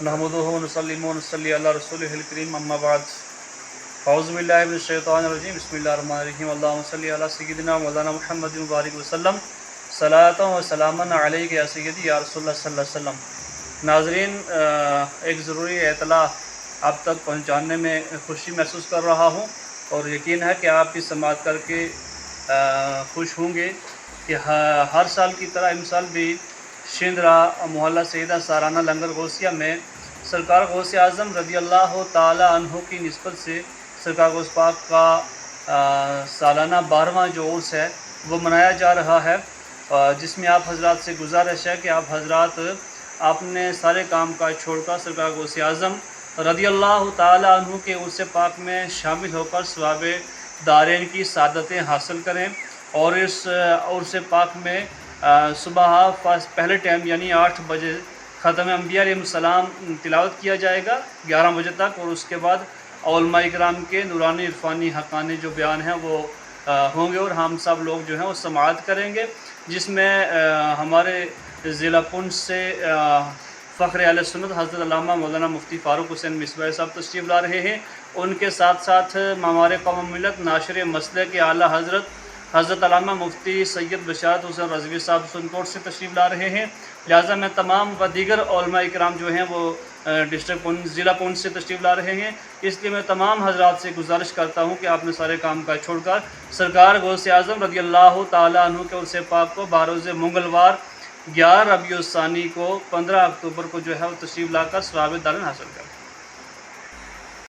نحمدہ ونصلی ونصلی علی رسولہ الکریم اما بعد اعوذ باللہ من الشیطان الرجیم بسم اللہ الرحمن الرحیم اللہم صلی علی سیدنا مولانا محمد مبارک وسلم صلاۃ و سلاما علیک یا سیدی یا رسول اللہ صلی اللہ علیہ وسلم۔ ناظرین، ایک ضروری اطلاع آپ تک پہنچانے میں خوشی محسوس کر رہا ہوں اور یقین ہے کہ آپ کی سماعت کر کے خوش ہوں گے کہ ہر سال کی طرح اس سال بھی شندرا محلہ سیدہ سارانہ لنگر غوثیہ میں سرکار غوث اعظم رضی اللہ تعالی عنہ کی نسبت سے سرکار غوث پاک کا سالانہ 12واں جو عرس ہے وہ منایا جا رہا ہے، جس میں آپ حضرات سے گزارش ہے کہ آپ حضرات اپنے سارے کام کاج چھوڑ کر سرکار غوث اعظم رضی اللہ تعالی عنہ کے عرس پاک میں شامل ہو کر ثواب دارین کی سعادتیں حاصل کریں، اور اس عرس پاک میں صبح پہلے ٹائم یعنی 8 بجے ختم انبیاء علیہ السلام تلاوت کیا جائے گا 11 بجے تک، اور اس کے بعد علماء اکرام کے نورانی عرفانی حقانی جو بیان ہیں وہ ہوں گے اور ہم سب لوگ جو ہیں وہ سماعت کریں گے، جس میں ہمارے ضلع پنچ سے فخر اہل سنت حضرت علامہ مولانا مفتی فاروق حسین مصباحی صاحب تشریف لا رہے ہیں۔ ان کے ساتھ ساتھ ہمارے قوم ملت ناشر مسلک کے اعلیٰ حضرت علامہ مفتی سید بشارت حسین رضوی صاحب سنکوٹ سے تشریف لا رہے ہیں، لہٰذا میں تمام و دیگر علماء اکرام جو ہیں وہ ڈسٹرکٹ پنچ ضلع پنچ سے تشریف لا رہے ہیں، اس لیے میں تمام حضرات سے گزارش کرتا ہوں کہ آپ نے سارے کام کاج چھوڑ کر سرکار غوث اعظم رضی اللہ تعالی عنہ کے عرس پاک کو بروز منگلوار 11 ربیع الثانی کو 15 اکتوبر کو جو ہے وہ تشریف لا کر ثواب دارین حاصل کریں۔